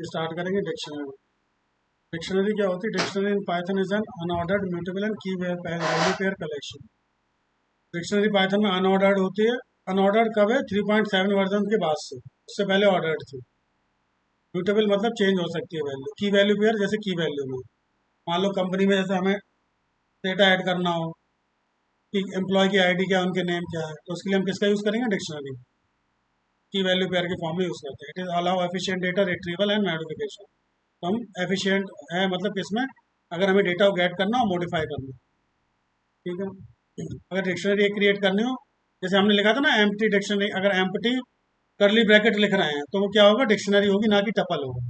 Start करेंगे dictionary. Dictionary क्या होती है? Dictionary in Python is an unordered mutable and key value pair collection. Dictionary Python में unordered होती है। अनऑर्डर्ड कब है? 3.7 वर्जन के बाद से, उससे पहले ऑर्डर्ड थी। म्यूटेबल मतलब चेंज हो सकती है वैल्यू। की वैल्यू पेयर, जैसे की वैल्यू में मान लो कंपनी में जैसे हमें डेटा ऐड करना हो कि एम्प्लॉय की आईडी क्या है, उनके नेम क्या है, तो उसके लिए हम किसका यूज़ करेंगे? डिक्शनरी। की वैल्यू पेयर के फॉर्म में यूज़ करते हैं। It is allow efficient data retrieval and modification. तो हम एफिशिएंट है मतलब किसमें? अगर हमें डेटा को गेट करना हो, मॉडिफाई करना हो, ठीक है। अगर डिक्शनरी क्रिएट करनी हो, जैसे हमने लिखा था ना एम्प्टी डिक्शनरी, अगर एम्प्टी करली ब्रैकेट लिख रहे हैं तो वो क्या होगा? डिक्शनरी होगी, ना कि टपल होगा,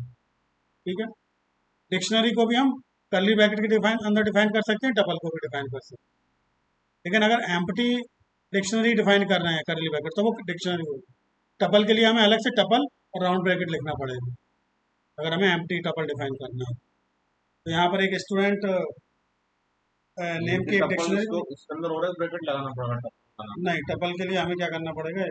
ठीक है। डिक्शनरी को भी हम करली ब्रैकेट के अंदर डिफाइन कर सकते हैं, टपल को भी डिफाइन कर सकते हैं। लेकिन अगर एम्प्टी डिक्शनरी डिफाइन कर रहे हैं करली ब्रैकेट, तो वो डिक्शनरी होगी। टपल के लिए हमें अलग से टपल और राउंड ब्रैकेट लिखना पड़ेगा, अगर हमें एम्प्टी टपल डिफाइन करना है। तो यहाँ पर एक स्टूडेंट नेम की एक डिक्शनरी, इसके अंदर और एक ब्रैकेट लगाना पड़ेगा। नहीं, टपल के लिए हमें क्या करना पड़ेगा?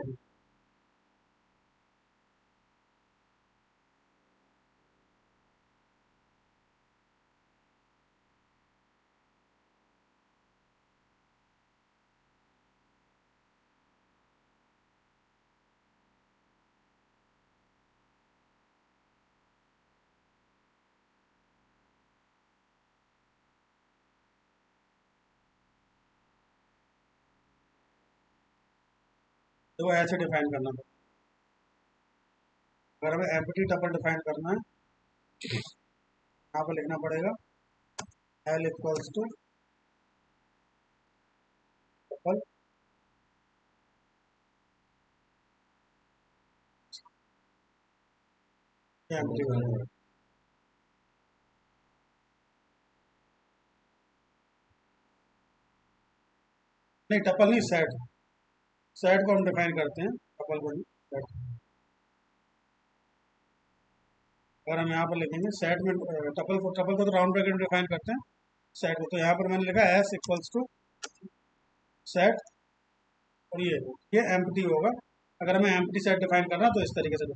तो वो ऐसे डिफाइन करना पड़ेगा। अगर हमें एम्प्टी टपल डिफाइन करना है, यहाँ पर लिखना पड़ेगा L equals to tuple empty value. नहीं, टपल नहीं, सेट। सेट को हम डिफाइन करते हैं, टपल को नहीं, सेट। अगर हम यहाँ पर लिखेंगे सेट में टपल को तो राउंड ब्रैकेट में डिफाइन करते हैं, सेट को तो यहाँ पर मैंने लिखा एस इक्वल्स टू सेट, और ये एम्प्टी होगा। अगर हमें एम्प्टी सेट डिफाइन करना तो इस तरीके से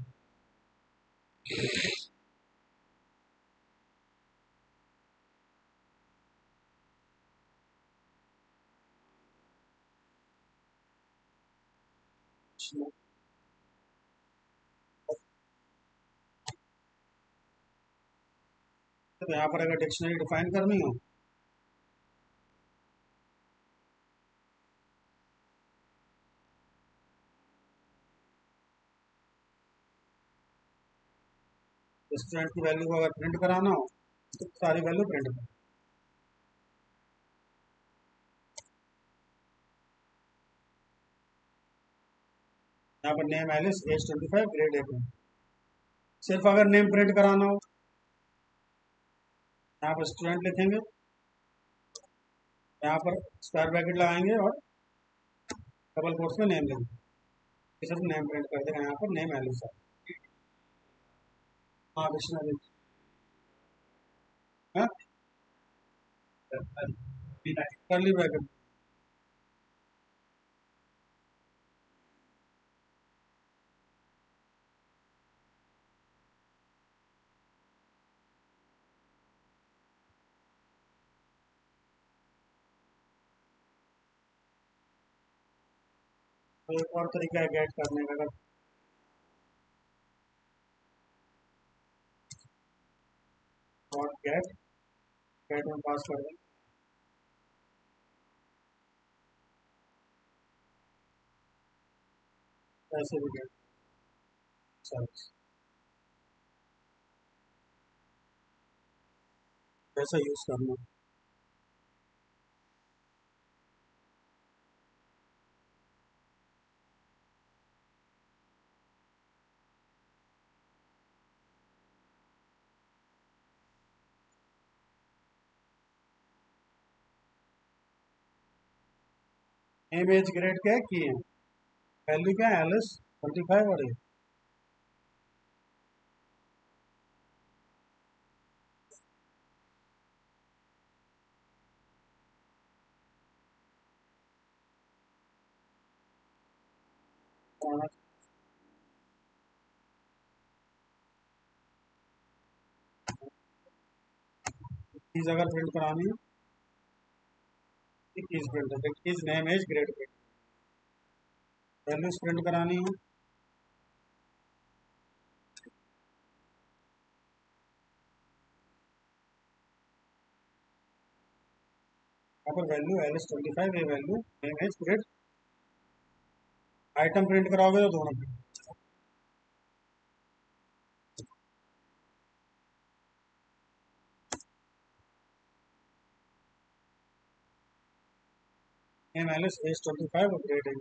तो यहाँ पर अगर डिक्शनरी डिफाइन करनी हो, स्टूडेंट की वैल्यू को अगर प्रिंट कराना हो तो सारी वैल्यू प्रिंट करो। यहाँ पर नेम एलिस एज 25 ग्रेड 8 में, सिर्फ अगर नेम प्रिंट कराना हो, यहाँ पर स्टूडेंट लिखेंगे, यहाँ पर स्क्वायर ब्रैकेट लगाएंगे और डबल कोट्स में नेम लिखेंगे, सिर्फ नेम प्रिंट कर देगा। यहाँ पर नेम एलिस है, हाँ डिक्शनरी, हाँ करली ब्रैकेट। तो एक और तरीका है गेट करने का, अगर डॉट गेट, गेट में पास कर दें, ऐसे भी गेट सर्विस, ऐसा यूज करना। नेम एज ग्रेड क्या है? की है, वैल्यू क्या है? एलिस 25 और कीज अगर प्रिंट करानी है कीज प्रिंट है, keys name age grade print. Values print करानी है, यहाँ पर वैल्यू LS25, ये value name age grade. Item print कराओगे तो दोनों प्रिंट, नेम LS25 और ग्रेड है।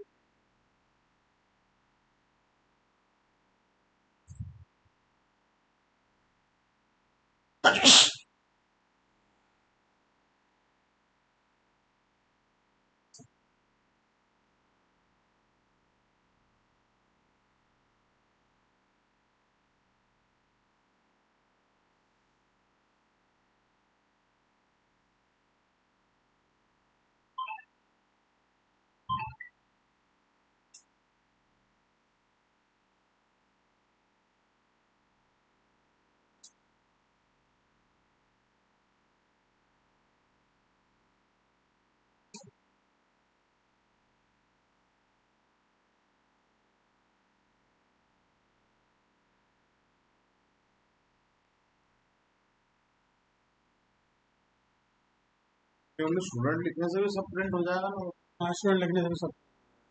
केवल स्टूडेंट लिखने से भी सब प्रिंट हो जाएगा ना? हाँ, स्टूडेंट लिखने से भी सब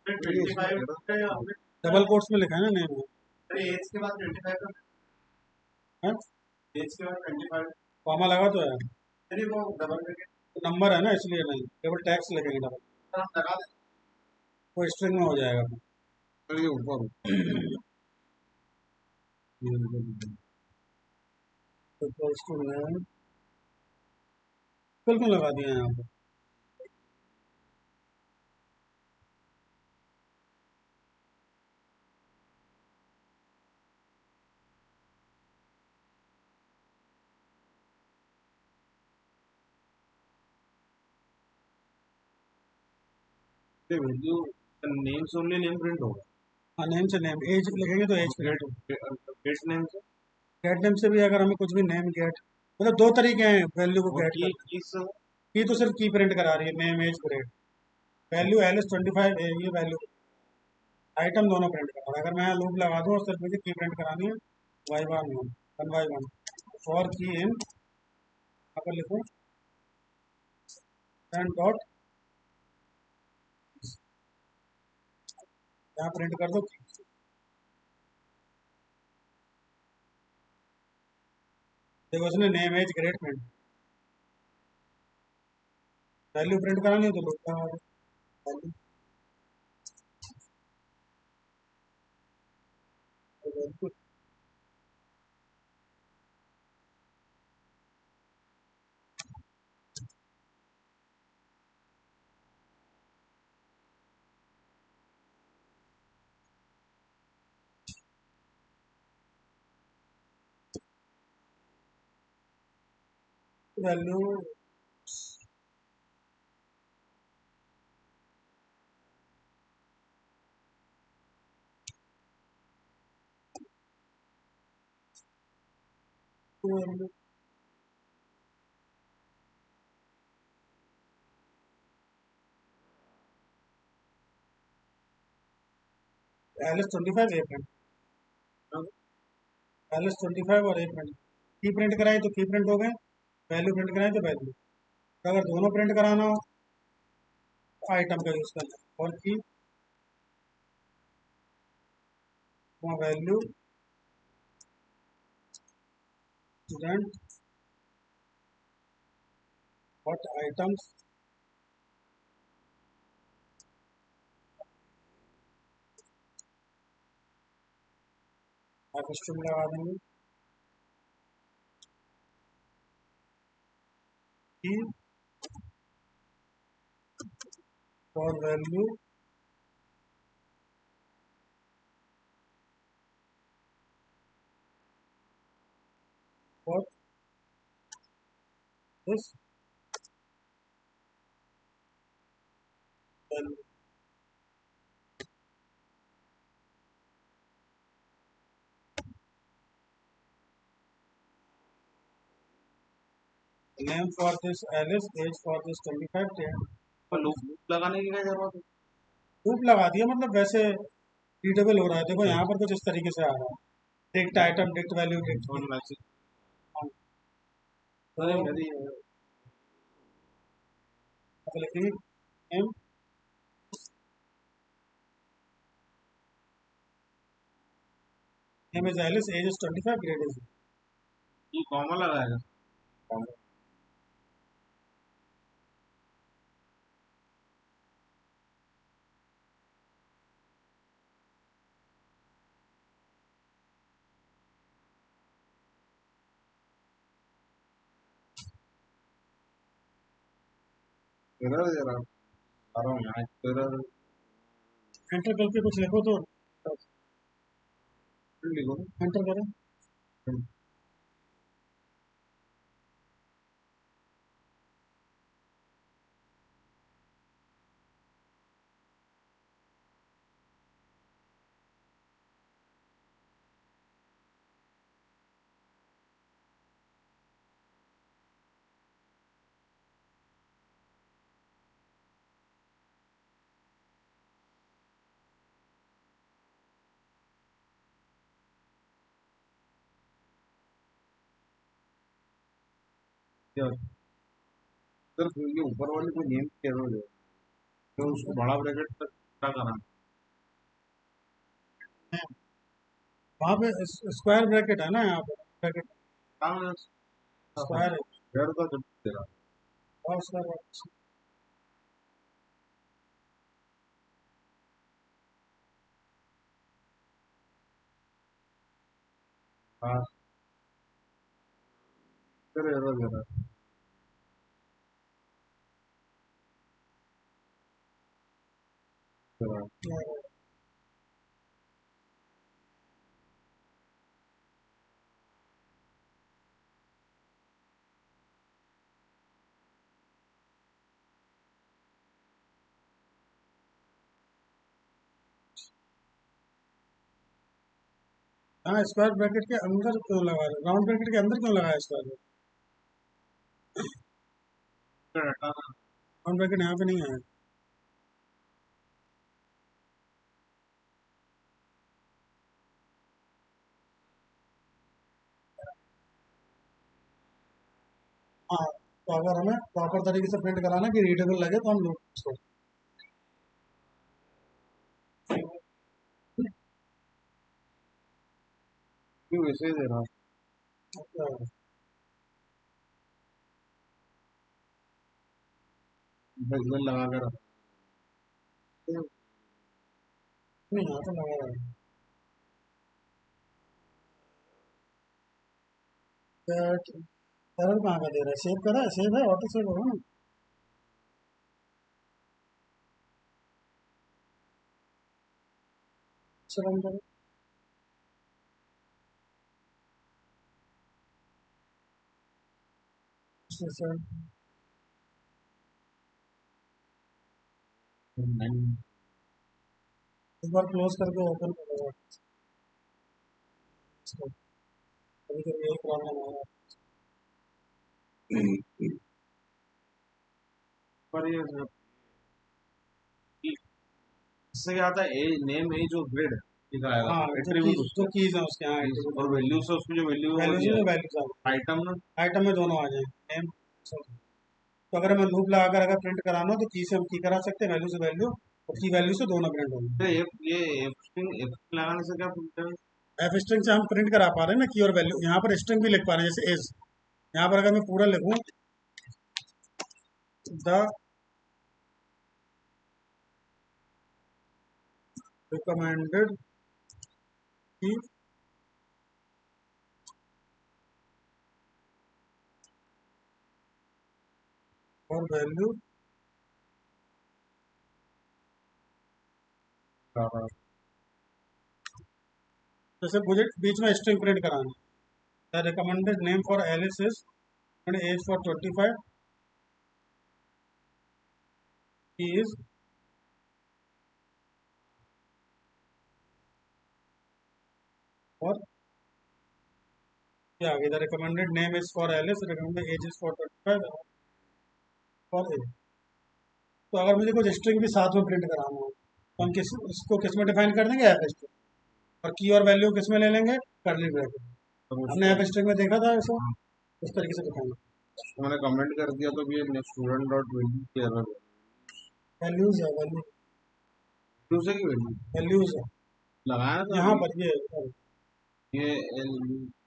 25 डबल कोट्स में लिखा है ना नेम। अरे एज के बाद 25 है, एज के बाद 25 कॉमा लगा तो है, अरे वो डबल ब्रैकेट नंबर है ना इसलिए नहीं, केवल टैक्स लिखेंगे डबल, लगा दे वो स्ट्रिंग में हो जाएगा। ये ऊपर तो बिल्कुल लगा दिया है यहाँ पर। Value names only name print होगा। हाँ, नेम से नेम, एज लिखेंगे तो एज प्रिंट होगा। गेट नेम से गेट नेम से भी अगर हमें कुछ भी नेम गेट, मतलब दो तरीके हैं वैल्यू को गेट की करने। कीज की तो सिर्फ की प्रिंट करा रही है, name age grade. Value LS25 है, ये वैल्यू आइटम दोनों प्रिंट करा रहा है। अगर मैं यहाँ लूप लगा दूँ और सिर्फ मुझे की प्रिंट करानी है, Y1 फॉर की इन, यहाँ पर लिखो एंड डॉट, यहाँ प्रिंट कर दो की। देखो उसने name age grade print, value print करानी है तो लूप लगा दो, वैल्यू वैल्यू LS25 ए प्रिंट, LS25 और ए प्रिंट। की प्रिंट कराएं तो की प्रिंट हो गए, वैल्यू प्रिंट कराएं तो वैल्यू। तो अगर दोनों प्रिंट कराना हो तो आइटम का यूज करना है, और key value student what items, आप स्ट्रिंग लगा देंगे की और वैल्यू और this value. Name for this Alice, age for this 25, पर लूप लगाने की क्या जरूरत है? लूप लगा दिया, मतलब वैसे रीडेबल हो रहा है। देखो यहाँ पर कुछ इस तरीके से आ रहा है, dict item, dict value, dict. और मैसेज तो अरे मेरी लिखेंगे name, name is Alice, age is 25, grade is. ये कॉमा लगाएगा कॉमा एरर दे रहा आ रहा हूँ यहाँ एरर एंटर करके कुछ लिखो तो लिखो एंटर करें। क्या सर ये ऊपर वाले को नेम की एरर है तो उसको बड़ा ब्रैकेट तक क्या करना वहाँ पे स्क्वायर ब्रैकेट है ना, यहाँ पे ब्रैकेट हाँ स्क्वायर है, एरर का जब दे रहा और स्क्वायर। हाँ सर एरर दे रहा है हाँ, स्क्वायर ब्रैकेट के अंदर क्यों लगा रहे, राउंड ब्रैकेट के अंदर क्यों लगाया स्क्वायर ब्रैकेट? हटाना राउंड ब्रैकेट यहाँ पे नहीं है। हाँ, तो अगर हमें प्रॉपर तरीके से प्रिंट कराना कि रीडेबल लगे तो हम लोग उसको क्यों वैसे ही दे रहा है लगा कर नहीं, यहाँ तो लगा रहा है। एरर कहाँ का दे रहा है, सेव करा है, सेव है, ऑटो सेव होगा ना। रन करो। सर एक बार क्लोज करके ओपन करो इसको। कभी कभी यही प्रॉब्लम आ रहा है। पर ये इससे क्या आता है ए नेम एज और ग्रेड दिखाएगा हाँ, एट्रीब्यूट जो उसके कीज है उसके, हाँ एट्रीब्यूट और वैल्यू से उसकी जो वैल्यू है वो वैल्यू से दिया जो वैल्यूज आ आइटम ना आइटम में दोनों आ जाए नेम। तो अगर हमें लूप लगाकर अगर प्रिंट कराना हो तो की से हम की करा सकते हैं, वैल्यू से वैल्यू, और की वैल्यू से दोनों प्रिंट होंगे। तो ये एफ लगाने से क्या पूछता है एफ स्ट्रिंग से हम प्रिंट करा पा रहे हैं ना की और वैल्यू, यहाँ पर स्ट्रिंग भी लिख पा रहे हैं जैसे एज। यहाँ पर अगर मैं पूरा लिखूं द रिकमेंडेड की और वैल्यू, जैसे मुझे बीच में स्ट्रिंग प्रिंट कराना है, the recommended name for Alice is and age for 25, he is, और क्या आगे, the recommended name is for Alice, recommended age is for और तो अगर मुझे कुछ स्ट्रिंग भी साथ में प्रिंट कराना हो तो हम इसको किस में डिफाइन कर देंगे, एफ स्ट्रिंग, और की और वैल्यू किस में ले लेंगे, करली ब्रैकेट। तो हमने उसको एफ स्ट्रिंग में देखा था ऐसा, हाँ, इस तरीके से डिफाइन। उसको मैंने कमेंट कर दिया तो ये स्टूडेंट डॉट वैल्यू की एरर है। वैल्यूज है, वैल्यू, दूसरे की वैल्यू वैल्यूज है लगाया था यहाँ अभी। पर, ये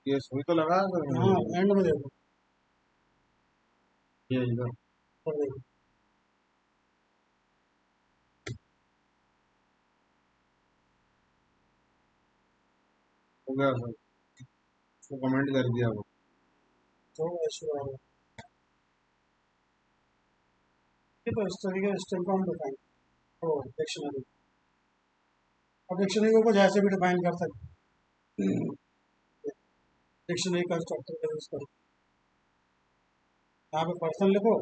ये सही तो लगाया था यहाँ मैंने। एंड में देखो, ये इधर पर देखो। हो गया सर, उसको कमेंट कर दिया वो। तो ऐसे आ रहा है। ये तो इस तरीके से स्ट्रिंग को हम डिफाइन, ओ डिक्शनरी, और डिक्शनरी को कुछ ऐसे भी डिफाइन कर सकते हैं। डिक्शनरी का स्ट्रक्चर का यूज करो, यहाँ पे पर्सन लिखो,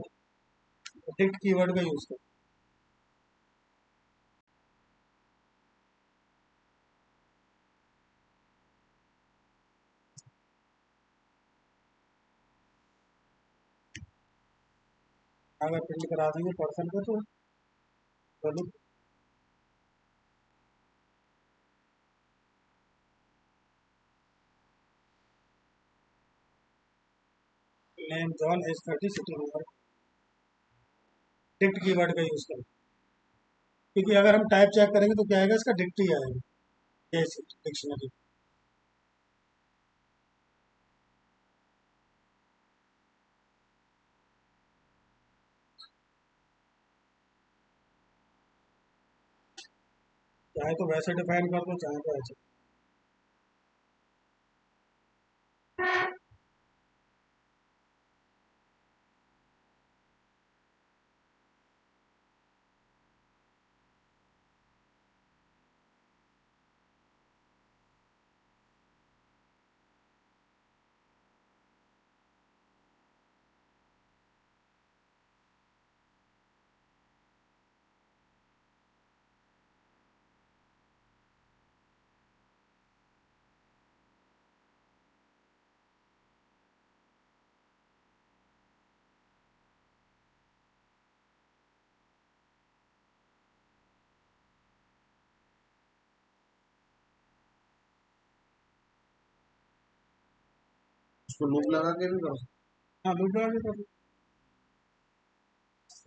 डिक्ट कीवर्ड का यूज करो। अगर प्रिंट करा देंगे पर्सन को तो value name John age 30 city number, dict keyword का यूज करो, क्योंकि अगर हम टाइप चेक करेंगे तो क्या आएगा, इसका डिक्ट ही आएगा, ये डिक्शनरी। चाहे तो वैसे डिफाइन कर दो, चाहे तो ऐसे। उसको लूप लगा के भी कर हाँ लूप लगा के कर,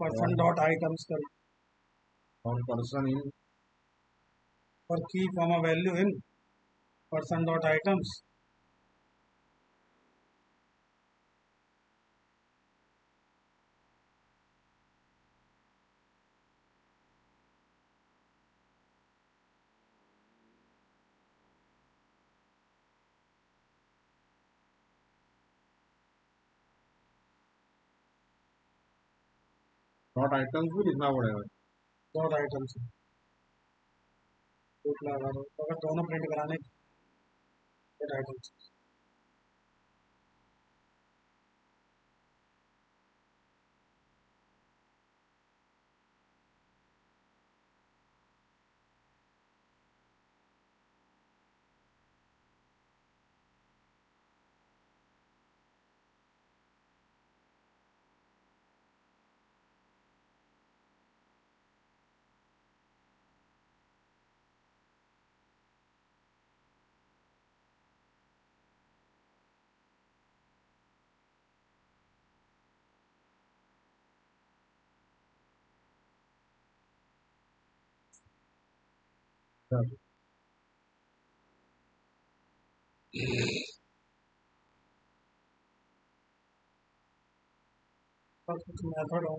पर्सन सकते डॉट आइटम्स कर, और पर्सन इन और की comma value in person dot items. Dot items भी लिखना पड़ेगा। डॉट आइटम्स लूप लगा दो, तो अगर दोनों प्रिंट कराने डॉट आइटम्स। और कुछ मेथड हो,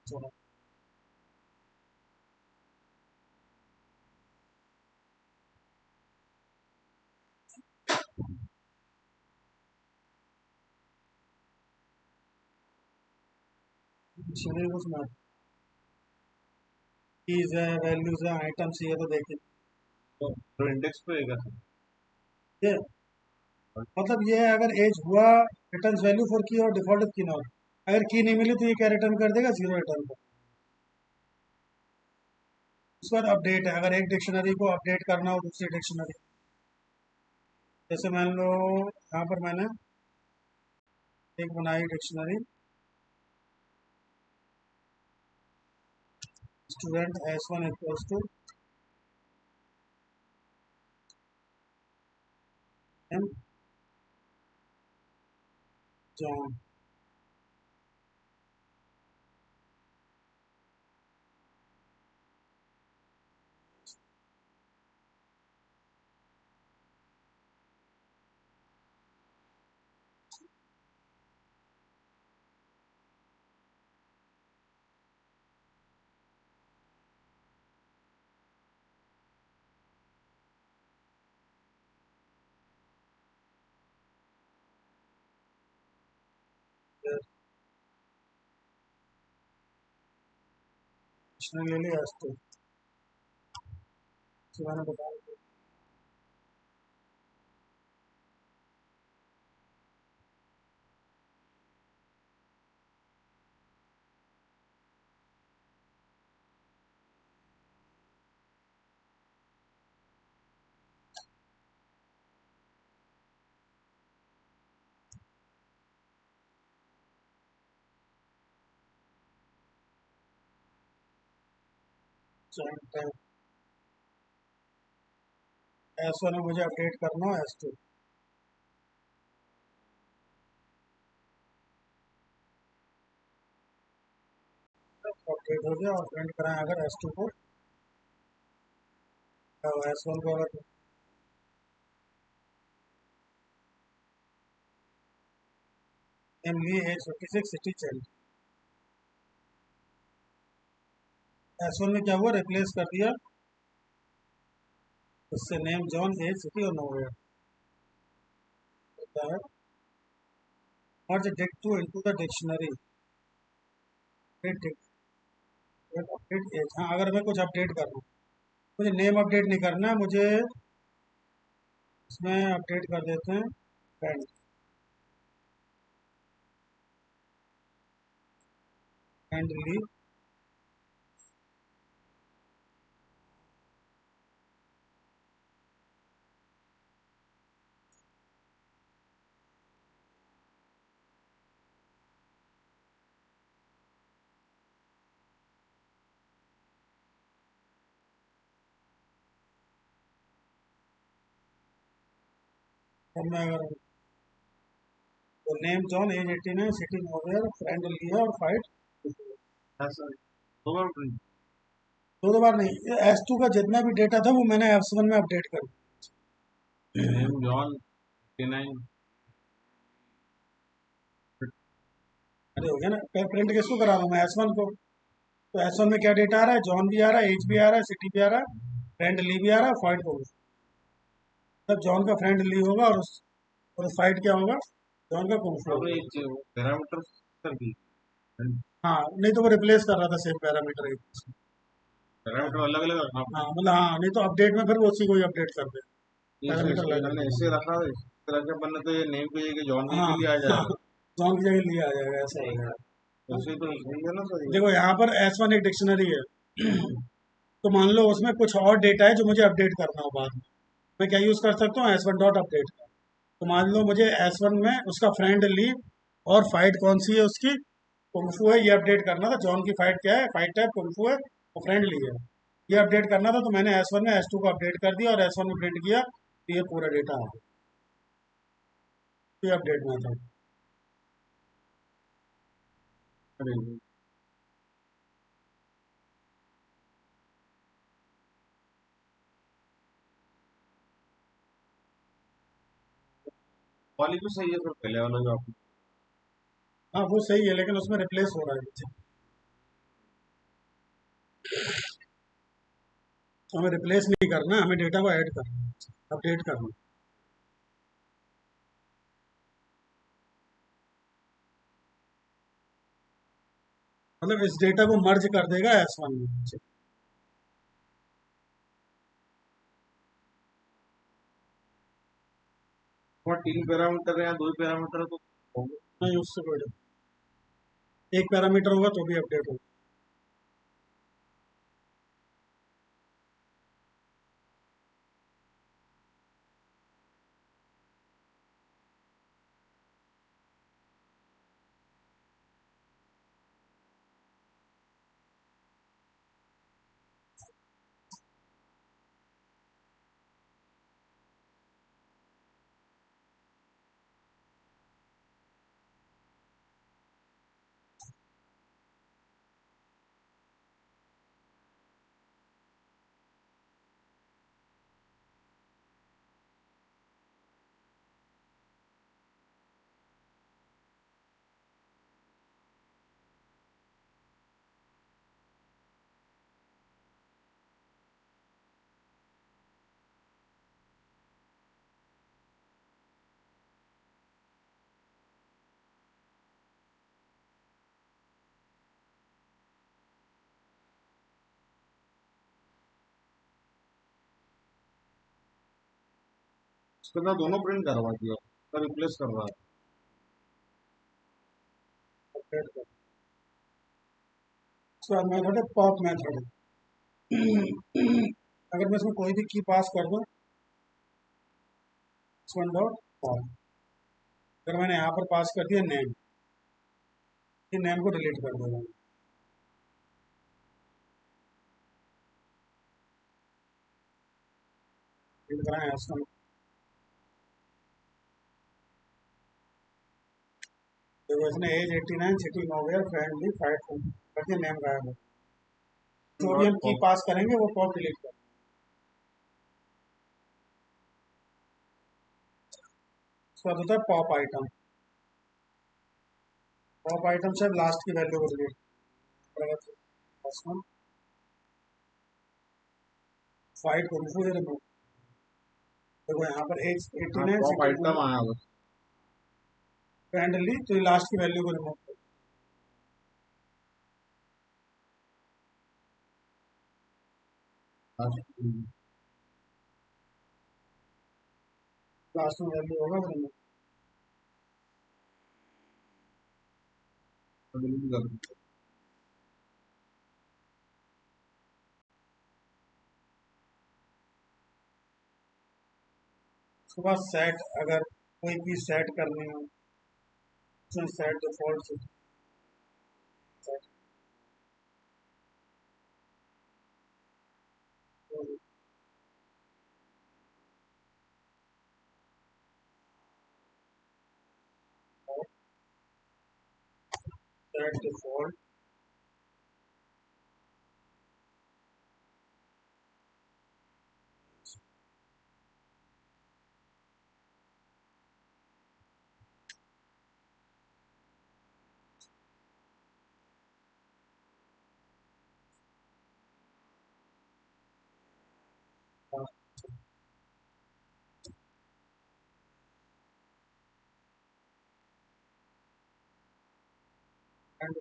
छोड़ो। डिक्शनरी कुछ ना, कीज है, वैल्यूज है, आइटम्स, ये तो देखिए। तो इंडेक्स पे है क्या? ये मतलब ये है, अगर एज हुआ, रिटर्न वैल्यू फॉर की और डिफॉल्ट की नॉट। अगर की नहीं मिली तो ये क्या रिटर्न कर देगा? जीरो रिटर्न कर। उसके बाद अपडेट है, अगर एक डिक्शनरी को अपडेट करना हो दूसरी डिक्शनरी, जैसे मान लो यहाँ पर मैंने एक बनाई dictionary, student S1 equals to M John. Dictionary ले ली S2, तो मैंने बताया S1 में मुझे अपडेट करना हो S2, अपडेट हो गया और प्रिंट कराएं अगर S2 को, S1 को अगर name Lee age 56, city change. S1 में क्या हुआ, रिप्लेस कर दिया उससे नेम जॉन, एज, सिटी और नोवेयर होता है। Merge dict2 into the dictionary, update age. हाँ, अगर मैं कुछ अपडेट कर रहा हूँ, मुझे नेम अपडेट नहीं करना है, मुझे इसमें अपडेट कर देते हैं फ्रेंड, फ्रेंडली। और मैं अगर तो name John, age 89, city nowhere, friendly है और फाइट। ऐसा दो बार प्रिंट। दो दो बार नहीं, S2 का जितना भी डेटा था वो मैंने S1 में अपडेट कर नेम जॉन 89। अरे हो गया ना, प्रिंट किसको करा रहा हूँ मैं? S1 को। तो S1 में क्या डेटा आ रहा है? जॉन भी आ रहा है, एज भी आ रहा है, सिटी भी आ रहा है, फ्रेंडली भी आ रहा है, फाइट को। तब जॉन का फ्रेंडली होगा और फाइट क्या होगा? जॉन का कुंफू अब होगा। एक पैरामीटर कर दी। हाँ, नहीं तो वो रिप्लेस कर रहा था सेम पैरामीटर एक। पैरामीटर अलग अलग रखना हाँ पड़ेगा। मतलब, हाँ नहीं तो अपडेट में फिर वो उसी को ही अपडेट कर दे, ऐसे पैरामीटर ऐसे अलग मैंने अलग। ऐसे रखा है, इस तरह के बनने तो ये नेम की जगह जॉन की हाँ भी लिया आ हाँ, जाएगा। जॉन की जगह लिया आ जाएगा, ऐसा हो जाएगा। ऐसे तो सही है ना सर ये? देखो यहाँ पर S1 एक डिक्शनरी है, तो मान लो उसमें कुछ और डेटा है जो मुझे अपडेट करना हो बाद में, मैं क्या यूज़ कर सकता हूँ? S1 डॉट अपडेट का। तो मान लो मुझे S1 में उसका फ्रेंड ली और फाइट कौन सी है उसकी, कुंफू है, ये अपडेट करना था। जॉन की फाइट क्या है? फाइट टाइप कुंफू है और फ्रेंडली है, ये अपडेट करना था। तो मैंने S1 में S2 को अपडेट कर दिया और S1 में प्रिंट किया, तो ये पूरा डेटा आ गया, ये अपडेट में था। अरे वाली तो सही है सर, पहले वाला जो आपने। हाँ वो सही है, लेकिन उसमें रिप्लेस हो रहा है। हमें रिप्लेस नहीं करना, हमें डेटा को ऐड करना, अपडेट करना। मतलब इस डेटा को मर्ज कर देगा S1 में। वहाँ 3 पैरामीटर है या 2 पैरामीटर है तो होगा। नहीं, उससे कोई एक पैरामीटर होगा तो भी अपडेट होगा। उसके अंदर दोनों प्रिंट करवा दिया, उसका रिप्लेस कर रहा है। अपडेट कर। उसके बाद मेथड है पॉप मेथड। अगर मैं इसमें कोई भी की पास कर दूं, S1 डॉट पॉप, अगर मैंने यहाँ पर पास कर दिया नेम, ये नेम को डिलीट कर देगा। डिलीट कराएं S1। देखो इसने age 89, city nowhere, friendly, fight कर दिया, नेम गायब हो। जो भी डॉट हम की कॉम पास करेंगे वो पॉप डिलीट कर। उसके बाद होता है पॉप आइटम। पॉप आइटम से लास्ट की वैल्यू को डिलीट करेगा। S1 फाइट को रिमूव। देखो यहाँ पर एज हाँ 89, टॉप सिटी आइटम आया बस। फ्रेंडली, तो ये लास्ट की वैल्यू को रिमूव कर। लास्ट में वैल्यू होगा वो रिमूव। डिलीट कर दिया। उसके बाद सेट, अगर कोई भी सेट करनी हो, उसमें सेट डिफॉल्ट से set, set default and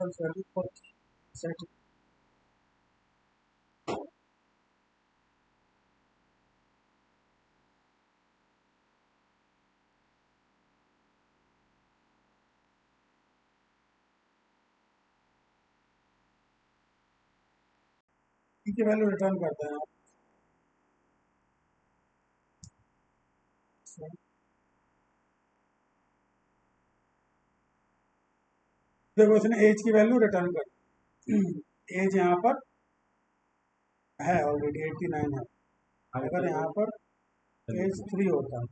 value for set. की वैल्यू रिटर्न करते हैं आप। देखो इसने एज की वैल्यू रिटर्न कर। एज यहाँ पर है ऑलरेडी 89 है। अगर यहाँ पर एज 3 होता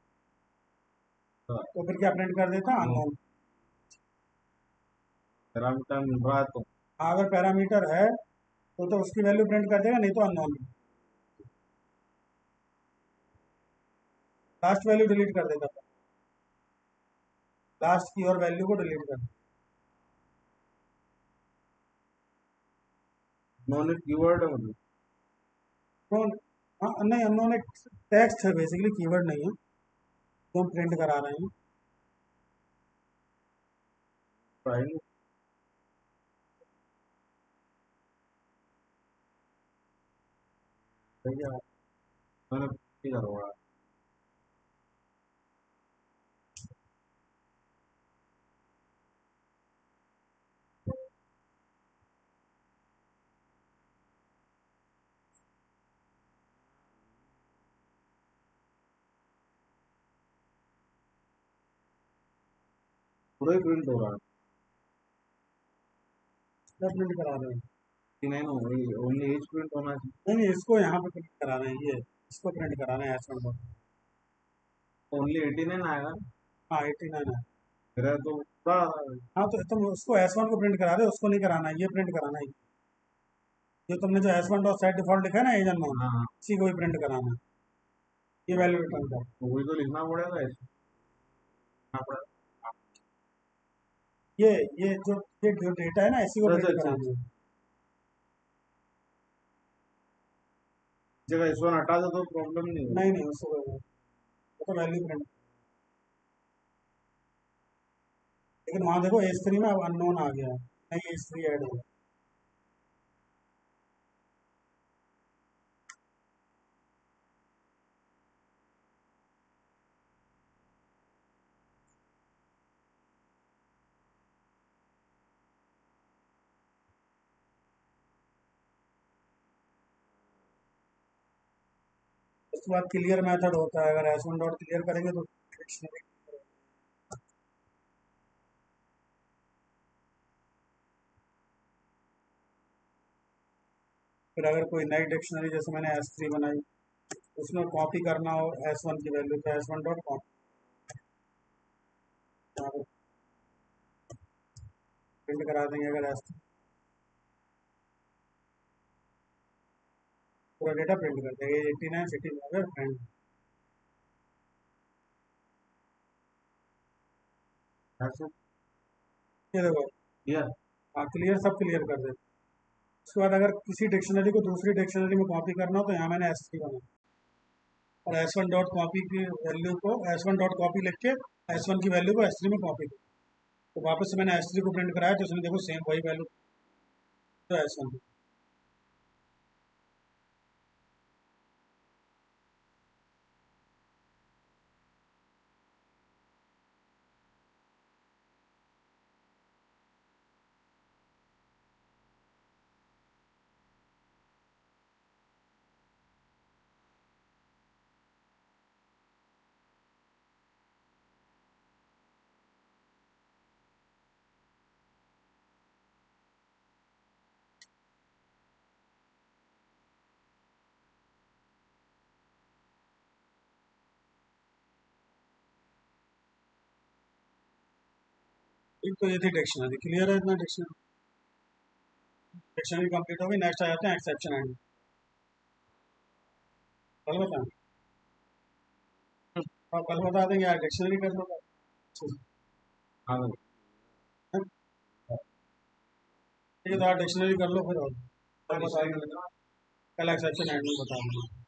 तो फिर क्या प्रिंट कर देता, अननोन। पैरामीटर मिल रहा है तो अगर पैरामीटर है तो उसकी वैल्यू प्रिंट कर देगा, नहीं तो अननोन। लास्ट वैल्यू डिलीट कर देता। लास्ट की और वैल्यू को डिलीट कर दो। नॉन एक कीवर्ड है मतलब। अननोन, हाँ नहीं, अननोन एक टेक्स्ट है बेसिकली, कीवर्ड नहीं है जो हम प्रिंट करा रहे हैं। फाइल सही है, मैंने नहीं करवाया। पूरा ही प्रिंट हो रहा है क्या प्रिंट करा रहे हैं? कि नहीं, ओनली एज प्रिंट होना चाहिए। नहीं नहीं, इसको यहाँ पे प्रिंट करा रहे हैं, ये इसको प्रिंट करा रहे हैं एस वन डॉट। ओनली 89 आएगा। हाँ 89 है। मेरा तो पूरा। हाँ तो तुम उसको एस वन को प्रिंट करा रहे हो, उसको नहीं कराना है, ये प्रिंट कराना है। जो तुमने जो S one dot set default लिखा है ना एज अननोन, हाँ हाँ, इसी को भी प्रिंट कराना है, ये वैल्यू रिटर्न कर। तो वही तो लिखना पड़ेगा ऐसे लिखना पड़ेगा। ये ये जो डेटा है ना, इसी को अच्छा प्रिंट अच्छा कराना अच्छा, है। जगह इस वन हटा दो तो प्रॉब्लम नहीं होगी। नहीं नहीं, उसको वो तो वैल्यू प्रिंट। लेकिन वहाँ देखो एस थ्री में अब अननोन आ गया है, नहीं एस थ्री ऐड हो गया। उसके बाद क्लियर मेथड होता है, अगर एस वन डॉट क्लियर करेंगे तो डिक्शनरी। फिर अगर कोई नई डिक्शनरी जैसे मैंने एस थ्री बनाई, उसमें कॉपी करना हो एस वन की वैल्यू, तो S one dot copy print करा देंगे। अगर एस पूरा डेटा प्रिंट कर देंगे, 89 सिटी में अगर प्रिंट। ऐसे ये देखो, किया। हाँ क्लियर, सब क्लियर कर देते। उसके बाद अगर किसी डिक्शनरी को दूसरी डिक्शनरी में कॉपी करना हो तो यहाँ मैंने एस थ्री बनाया, और एस वन डॉट कॉपी की वैल्यू को एस वन डॉट कॉपी लिख के एस वन की वैल्यू को एस थ्री में कॉपी की। तो वापस से मैंने एस थ्री को प्रिंट कराया, तो उसमें देखो सेम वही वैल्यू तो एस वन। एक तो ये थी डिक्शनरी, क्लियर है इतना? डिक्शनरी डिक्शनरी कंप्लीट हो गई। नेक्स्ट आ जाते हैं एक्सेप्शन एंड। कल बताएं? और कल बता देंगे यार, डिक्शनरी कर लो। हाँ भाई। ठीक है, तो आप डिक्शनरी कर लो फिर, और कल बता डिक्शनरी देंगे। में कल एक्सेप्शन एंड में बता दूंगा।